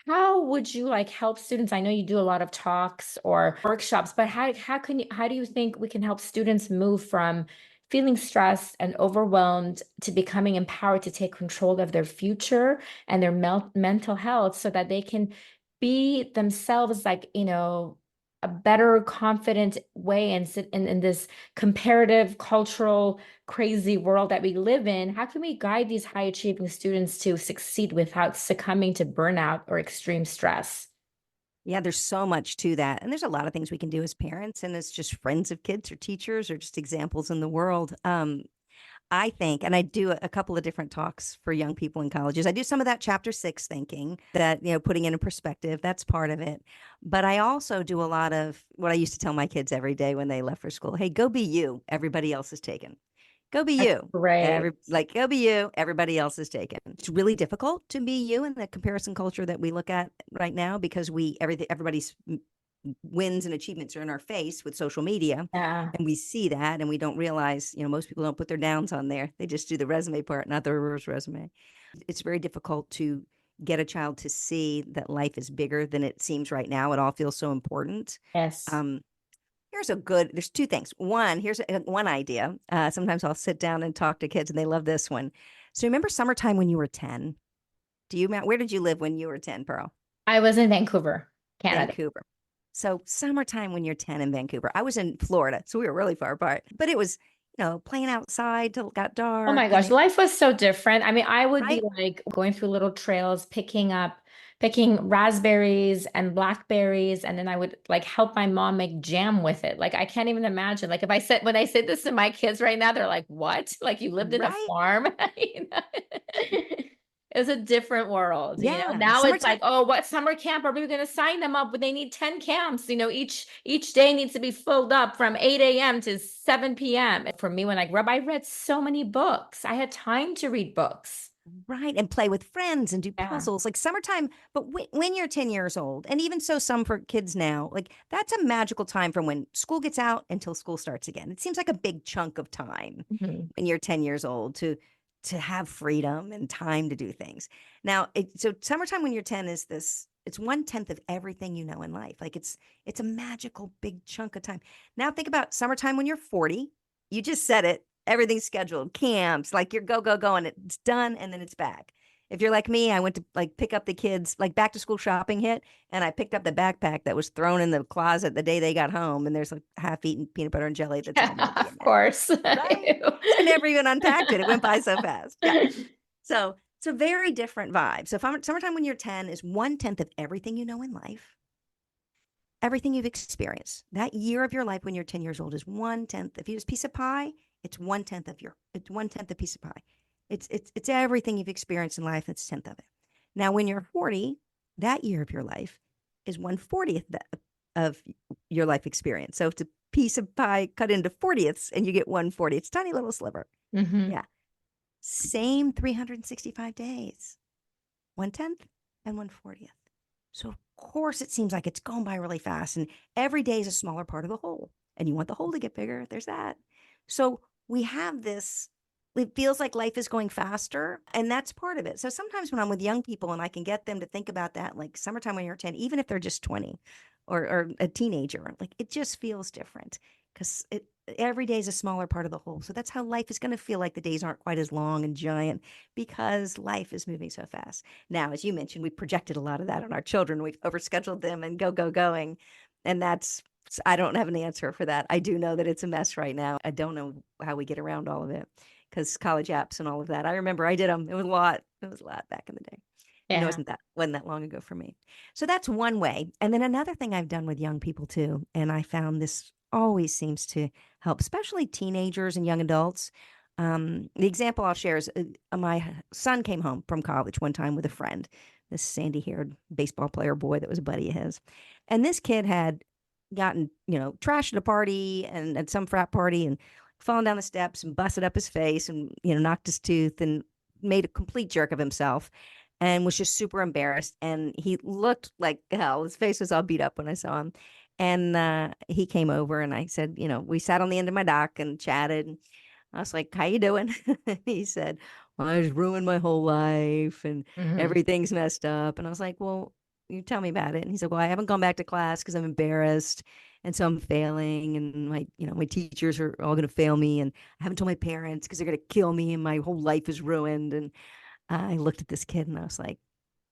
How would you like help students? I know you do a lot of talks or workshops, but how do you think we can help students move from feeling stressed and overwhelmed to becoming empowered to take control of their future and their mental health so that they can be themselves, like, a better, confident way and sit in this comparative, cultural, crazy world that we live in? How can we guide these high achieving students to succeed without succumbing to burnout or extreme stress? yeah, there's so much to that. And there's a lot of things we can do as parents and as just friends of kids or teachers or just examples in the world. I think, and I do a couple of different talks for young people in colleges. I do some of that chapter 6 thinking that, putting in a perspective, that's part of it. But I also do a lot of what I used to tell my kids every day when they left for school. Hey, go be you. Everybody else is taken. Go be That's you. great. Go be you. Everybody else is taken. It's really difficult to be you in the comparison culture that we look at right now because everybody's wins and achievements are in our face with social media, Yeah. and we see that and we don't realize, most people don't put their downs on there. They just do the resume part, not the reverse resume. It's very difficult to get a child to see that life is bigger than it seems right now. It all feels so important. Yes. um, there's two things. One, here's one idea. Sometimes I'll sit down and talk to kids and they love this one. So remember summertime when you were 10? Where did you live when you were 10, Pearl? I was in Vancouver, Canada. Vancouver. So summertime when you're 10 in Vancouver. I was in Florida, so we were really far apart. But it was, playing outside till it got Oh my dark gosh, life was so different. I mean, I would be right? like going through little trails, picking raspberries and blackberries, and then I would like help my mom make jam with it. Like I can't even imagine. Like if I said when I say this to my kids right now, they're like, "What? Like you lived in a Right? farm?" You know? It's a different world, Yeah. Now it's Summertime. like, oh, what summer camp are we going to sign them up with? They need 10 camps. Each day needs to be filled up from 8 a.m. to 7 p.m. For me, when I grew up, I read so many books. I had time to read books. Right. And play with friends and do Yeah. puzzles like summertime. But when you're 10 years old, and even so, some for kids now, like that's a magical time from when school gets out until school starts again. It seems like a big chunk of time Mhm. when you're 10 years old to have freedom and time to do things. Now, so summertime when you're 10 is this, it's 1/10 of everything you know in life. Like it's a magical big chunk of time. Now think about summertime when you're 40. You just said it. Everything's scheduled, camps, like you're go, go, go, and it's done and then it's back. If you're like me, I went to like pick up the kids, like back to school shopping hit, and I picked up the backpack that was thrown in the closet the day they got home, and there's like half-eaten peanut butter and jelly that's all Yeah, moldy in of there. course. Right? Because I never even unpacked it. It went by so fast. Yeah. So it's a very different vibe. So summertime when you're 10 is 1/10 of everything you know in life, everything you've experienced. That year of your life when you're 10 years old is 1/10. If you use piece of pie, it's 1/10 a piece of pie. It's everything you've experienced in life. It's 1/10 of it. Now, when you're 40, that year of your life is 1/40th of your life experience. So it's a piece of pie cut into 40ths and you get 1/40. It's a tiny little sliver. Hmm. Yeah. Same 365 days, 1/10 and 1/40th. So, of course, it seems like it's going by really fast, and every day is a smaller part of the whole. And you want the whole to get bigger. There's that. So, we have this, it feels like life is going faster, and that's part of it. So sometimes when I'm with young people and I can get them to think about that, like summertime when you're 10, even if they're just 20 or a teenager, like it just feels different because every day is a smaller part of the whole. So that's how life is going to feel like the days aren't quite as long and giant because life is moving so fast. Now, as you mentioned, we projected a lot of that on our children. We've overscheduled them and going. And that's, I don't have an answer for that. I do know that it's a mess right now. I don't know how we get around all of it because college apps and all of that. I remember I did them. It was a lot. It was a lot back in the day. And it Yeah. wasn't that long ago for me. So that's one way. And then another thing I've done with young people too, and I found this always seems to help, especially teenagers and young adults. The example I'll share is my son came home from college one time with a friend, this sandy-haired baseball player boy that was a buddy of his, and this kid had gotten trashed at a party and at some frat party and fallen down the steps and busted up his face and knocked his tooth and made a complete jerk of himself and was just super embarrassed. And he looked like hell. His face was all beat up when I saw him. And he came over and I said, we sat on the end of my dock and chatted. And I was like, how you doing? He said, well, I just ruined my whole life and Hmm. everything's messed up. And I was like, well, you tell me about it. And he said, well, I haven't gone back to class because I'm embarrassed. And so I'm failing and my teachers are all going to fail me. And I haven't told my parents because they're going to kill me and my whole life is ruined. And I looked at this kid and I was like,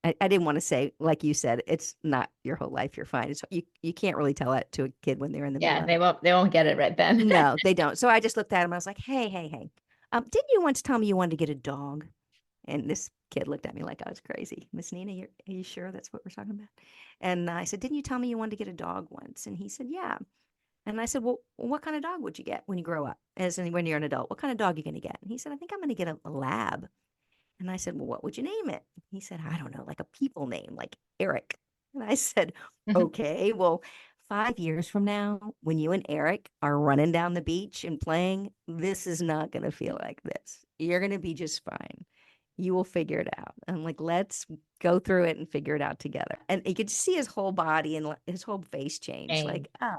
I didn't want to say, like you said, it's not your whole life. You're fine. You can't really tell that to a kid when they're in the middle Yeah, of it. they won't get it right then. No, they don't. So I just looked at him. I was like, hey. Didn't you once tell me you wanted to get a dog? And this kid looked at me like I was crazy. Miss Nina, are you sure that's what we're talking about? And I said, didn't you tell me you wanted to get a dog once? And he said, yeah. And I said, well, what kind of dog would you get when you grow up? As in, when you're an adult, what kind of dog are you going to get? And he said, I think I'm going to get a lab. And I said, well, what would you name it? He said, I don't know, like a people name, like Eric. And I said, okay, well, 5 years from now, when you and Eric are running down the beach and playing, this is not going to feel like this. You're going to be just fine. You will figure it out. I'm like, let's go through it and figure it out together. And you could see his whole body and his whole face change. Dang. Like, oh,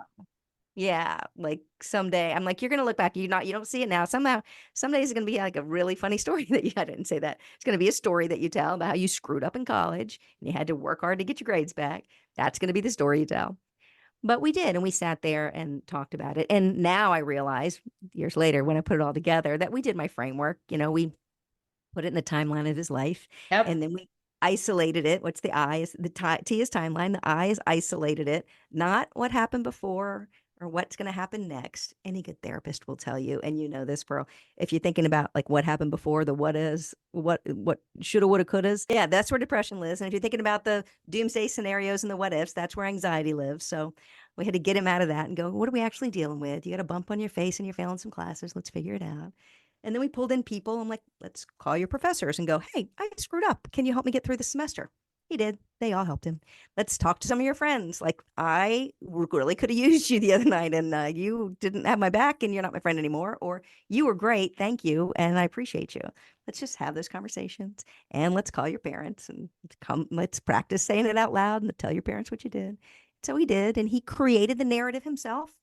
yeah, like someday I'm like, you're gonna look back, you don't see it now. Someday it's gonna be like a really funny story that I didn't say that. It's gonna be a story that you tell about how you screwed up in college and you had to work hard to get your grades back. That's gonna be the story you tell. But we did, and we sat there and talked about it. And now I realize years later when I put it all together that we did my framework. We put it in the timeline of his life, Yep. and then we isolated it. What's the I? Is the T is timeline. The I is isolated it, not what happened before or what's going to happen next. Any good therapist will tell you, and you know this, Pearl. If you're thinking about like what happened before, the what is, what shoulda, woulda, couldas, yeah, that's where depression lives. And if you're thinking about the doomsday scenarios and the what ifs, that's where anxiety lives. So we had to get him out of that and go, what are we actually dealing with? You got a bump on your face and you're failing some classes. Let's figure it out. And then we pulled in people. I'm like, let's call your professors and go, hey, I screwed up. Can you help me get through the semester? He did. They all helped him. Let's talk to some of your friends. Like, I really could have used you the other night and you didn't have my back and you're not my friend anymore. Or you were great. Thank you. And I appreciate you. Let's just have those conversations and let's call your parents and let's practice saying it out loud and tell your parents what you did. So he did. And he created the narrative himself,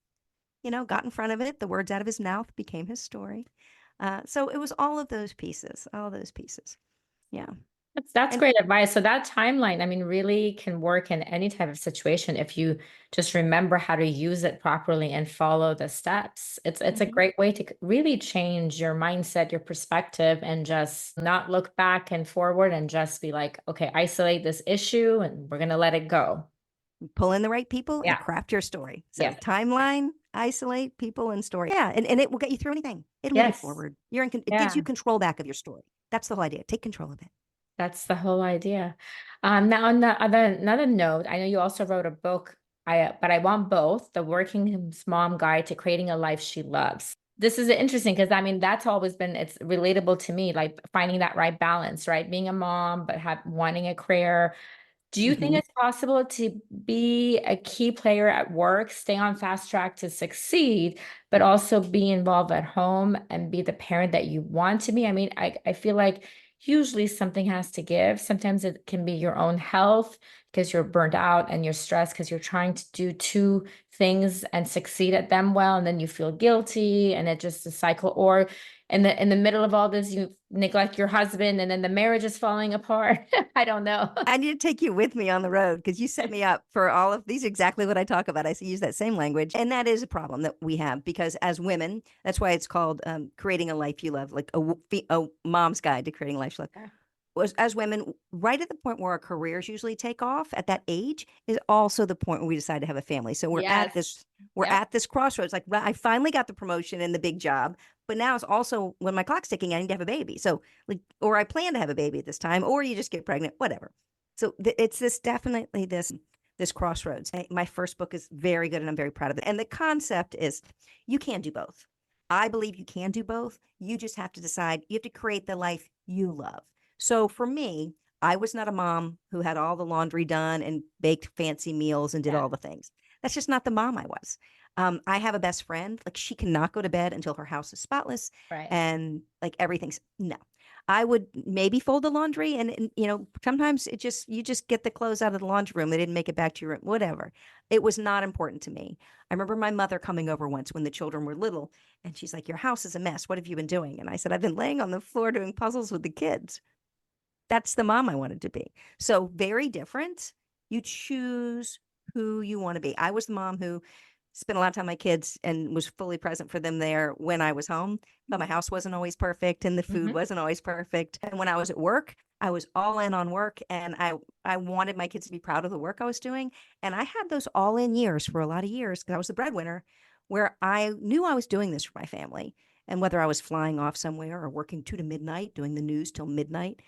got in front of it. The words out of his mouth became his story. So it was all of those pieces, all those pieces. Yeah. That's And great advice. So that timeline, I mean, really can work in any type of situation if you just remember how to use it properly and follow the steps. It's a mhm. great way to really change your mindset, your perspective, and just not look back and forward and just be like, okay, isolate this issue and we're gonna let it go. Pull in the right people and Yeah. craft your story. So Yes. timeline, isolate people and story. Yeah. And it will get you through anything. It'll move you Yes. forward. It gives Yeah. you control back of your story. That's the whole idea. Take control of it. That's the whole idea. Now on the other another note, I know you also wrote a book. But I want both, the Working Mom Guide to Creating a Life She Loves. This is interesting because I mean that's always been it's relatable to me, like finding that right balance, right? Being a mom, but wanting a career. Do you think Mhm. it's possible to be a key player at work, stay on fast track to succeed, but also be involved at home and be the parent that you want to be? I mean, I feel like usually something has to give. Sometimes it can be your own health because you're burnt out and you're stressed because you're trying to do two things and succeed at them well, and then you feel guilty and it just a cycle. Or in the middle of all this, you neglect your husband and then the marriage is falling apart. I don't know. I need to take you with me on the road because you set me up for all of these. Exactly what I talk about. I use that same language. And that is a problem that we have because as women, that's why it's called creating a life you love, like a mom's guide to creating a life you love. Was as women, right at the point where our careers usually take off at that age is also the point where we decide to have a family. So Yes. we're Yep. at this crossroads. Like I finally got the promotion and the big job, but now it's also when my clock's ticking, I need to have a baby. So like, or I plan to have a baby at this time, or you just get pregnant, whatever. So it's this definitely this crossroads. My first book is very good and I'm very proud of it. And the concept is you can do both. I believe you can do both. You just have to decide, you have to create the life you love. So for me, I was not a mom who had all the laundry done and baked fancy meals and did Yeah. all the things. That's just not the mom I was. I have a best friend, like she cannot go to bed until her house is spotless Right. and like everything's no. I would maybe fold the laundry and you know, sometimes you just get the clothes out of the laundry room. They didn't make it back to your room, whatever. It was not important to me. I remember my mother coming over once when the children were little and she's like, "Your house is a mess. What have you been doing?" And I said, "I've been laying on the floor doing puzzles with the kids." That's the mom I wanted to be. So very different. You choose who you want to be. I was the mom who spent a lot of time with my kids and was fully present for them there when I was home, but my house wasn't always perfect and the food Mhm. wasn't always perfect. And when I was at work, I was all in on work and I wanted my kids to be proud of the work I was doing. And I had those all in years for a lot of years because I was the breadwinner where I knew I was doing this for my family. And whether I was flying off somewhere or working 2 to midnight, doing the news till midnight,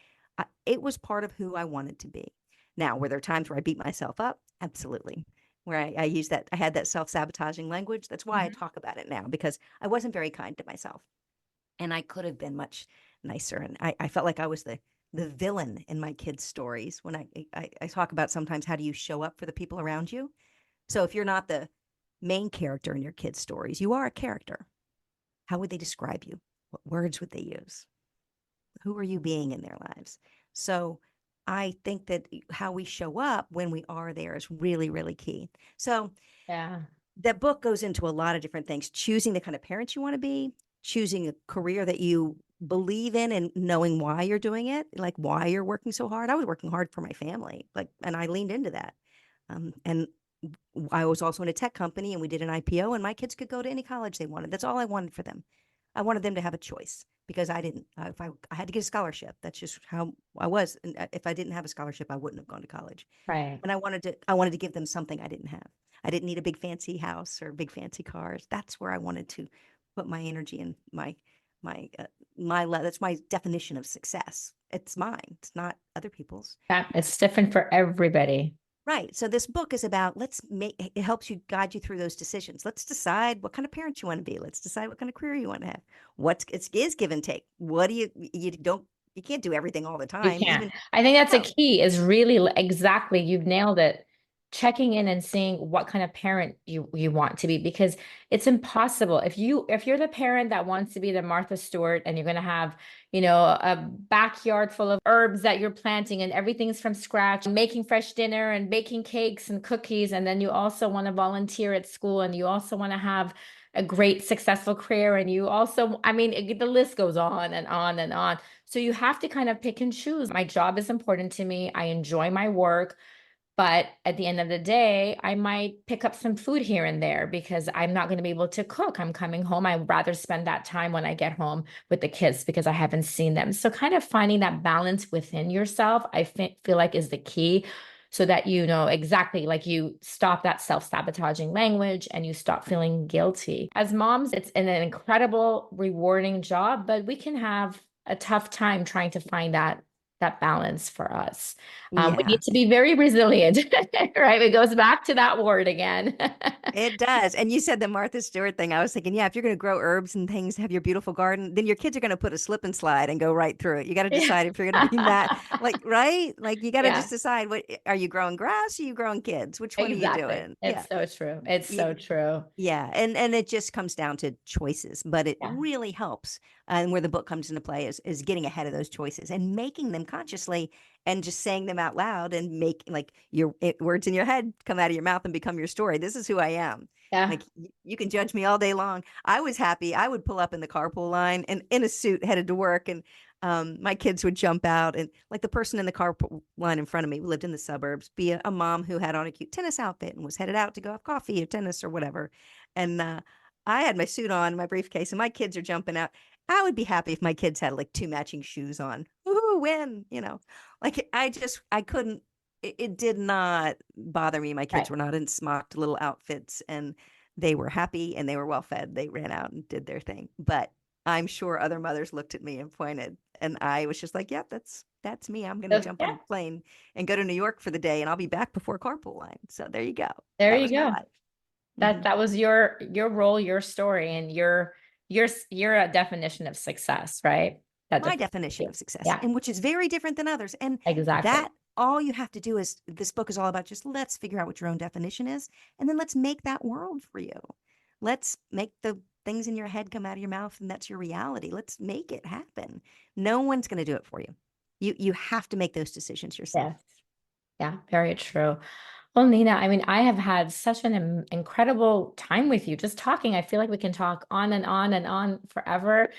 it was part of who I wanted to be. Now, were there times where I beat myself up? Absolutely. Where I used that, I had that self sabotaging language. That's why I Mhm. talk about it now because I wasn't very kind to myself and I could have been much nicer. And I felt like I was the villain in my kids' stories when I talk about sometimes how do you show up for the people around you. So if you're not the main character in your kids' stories, you are a character. How would they describe you? What words would they use? Who are you being in their lives? So I think that how we show up when we are there is really, really key. So Yeah. that book goes into a lot of different things, choosing the kind of parent you want to be, choosing a career that you believe in and knowing why you're doing it, like why you're working so hard. I was working hard for my family, like, and I leaned into that. And I was also in a tech company and we did an IPO and my kids could go to any college they wanted. That's all I wanted for them. I wanted them to have a choice because I didn't, if I had to get a scholarship, that's just how I was. And if I didn't have a scholarship, I wouldn't have gone to college. Right. And I wanted to give them something I didn't have. I didn't need a big fancy house or big fancy cars. That's where I wanted to put my energy and my that's my definition of success. It's mine. It's not other people's. Yeah. It's different for everybody. Right. So this book is about let's make it helps you guide you through those decisions. Let's decide what kind of parent you want to be. Let's decide what kind of career you want to have. What is give and take. What do you can't do everything all the You time. can't. Even I think that's a no. key is really exactly, you've nailed it. Checking in and seeing what kind of parent you want to be because it's impossible. If you're the parent that wants to be the Martha Stewart and you're going to have, a backyard full of herbs that you're planting and everything's from scratch, making fresh dinner and baking cakes and cookies, and then you also want to volunteer at school and you also want to have a great successful career and you also, I mean, the list goes on and on and on. So you have to kind of pick and choose. My job is important to me. I enjoy my work. But at the end of the day, I might pick up some food here and there because I'm not going to be able to cook. I'm coming home. I'd rather spend that time when I get home with the kids because I haven't seen them. So, kind of finding that balance within yourself, I feel like is the key so that you know exactly like you stop that self-sabotaging language and you stop feeling guilty. As moms, it's an incredible, rewarding job, but we can have a tough time trying to find that that balance for us. We Yeah. need to be very resilient, right? It goes back to that word again. It does. And you said the Martha Stewart thing. I was thinking, yeah, if you're going to grow herbs and things, have your beautiful garden, then your kids are going to put a slip and slide and go right through it. You got to Yeah. decide if you're going to be mad, like, right? Like, you got to just Yeah, decide, what are you growing grass? Or are you growing kids? Which one are you exactly. doing? Yeah. It's so true. It's so true. Yeah, and it just comes down to choices, but it Yeah. really helps. And where the book comes into play is getting ahead of those choices and making them consciously, and just saying them out loud, and make like words in your head come out of your mouth and become your story. This is who I am. Yeah. Like, you can judge me all day long. I was happy. I would pull up in the carpool line and in a suit headed to work, and my kids would jump out, and like the person in the carpool line in front of me lived in the suburbs, be a mom who had on a cute tennis outfit and was headed out to go have coffee or tennis or whatever. And I had my suit on, my briefcase, and my kids are jumping out. I would be happy if my kids had like two matching shoes on. Woohoo, win, Like, I couldn't, it did not bother me. My Right. kids were not in smocked little outfits, and they were happy and they were well fed. They ran out and did their thing. But I'm sure other mothers looked at me and pointed, and I was just like, yep, that's me. I'm going to So, jump on yeah, a plane and go to New York for the day, and I'll be back before carpool line. So there you go. there That you was my go. life. That Mhm. that was your role, your story, and your a definition of success, right? That My defines definition you. of success, Yeah, and which is very different than others. And exactly. that, all you have to do is, this book is all about, just let's figure out what your own definition is, and then let's make that world for you. Let's make the things in your head come out of your mouth, and that's your reality. Let's make it happen. No one's going to do it for you. You have to make those decisions yourself. Yes. Yeah, very true. Well, Nina, I mean, I have had such an incredible time with you just talking. I feel like we can talk on and on and on forever.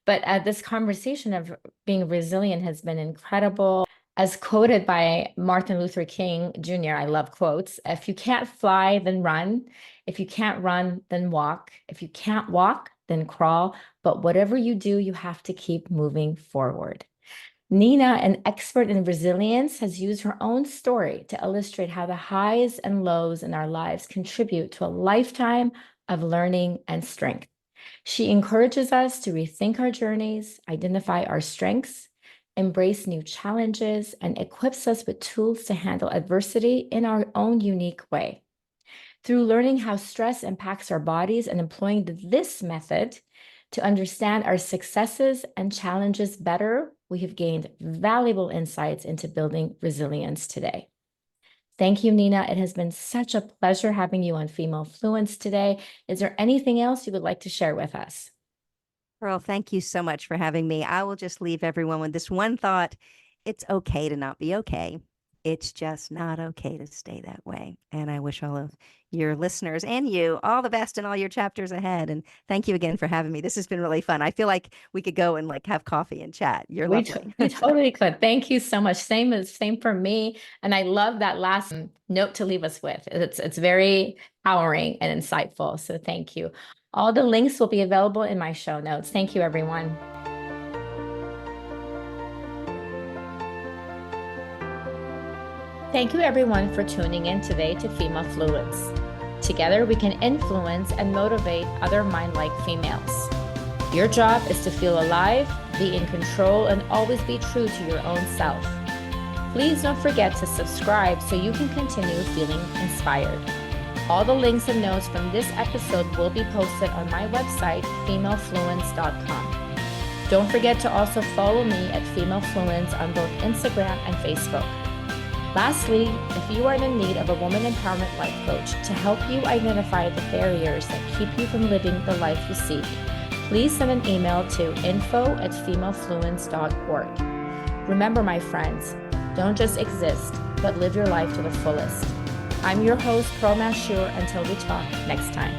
But this conversation of being resilient has been incredible. As quoted by Martin Luther King Jr., I love quotes. If you can't fly, then run. If you can't run, then walk. If you can't walk, then crawl. But whatever you do, you have to keep moving forward. Nina, an expert in resilience, has used her own story to illustrate how the highs and lows in our lives contribute to a lifetime of learning and strength. She encourages us to rethink our journeys, identify our strengths, embrace new challenges, and equips us with tools to handle adversity in our own unique way. Through learning how stress impacts our bodies and employing this method to understand our successes and challenges better, we have gained valuable insights into building resilience today. Thank you, Nina. It has been such a pleasure having you on Female Fluence today. Is there anything else you would like to share with us? Pearl, thank you so much for having me. I will just leave everyone with this one thought. It's okay to not be okay. It's just not okay to stay that way. And I wish all of your listeners and you all the best in all your chapters ahead. And thank you again for having me. This has been really fun. I feel like we could go and like have coffee and chat. You're lovely. We totally could. Thank you so much. Same for me. And I love that last note to leave us with. It's very powering and insightful. So thank you. All the links will be available in my show notes. Thank you, everyone. Thank you, everyone, for tuning in today to Female Fluence. Together, we can influence and motivate other mind-like females. Your job is to feel alive, be in control, and always be true to your own self. Please don't forget to subscribe so you can continue feeling inspired. All the links and notes from this episode will be posted on my website, femalefluence.com. Don't forget to also follow me at Female Fluence on both Instagram and Facebook. Lastly, if you are in need of a woman empowerment life coach to help you identify the barriers that keep you from living the life you seek, please send an email to info@femalefluence.org. Remember, my friends, don't just exist, but live your life to the fullest. I'm your host, Pearl Mashur. Until we talk next time.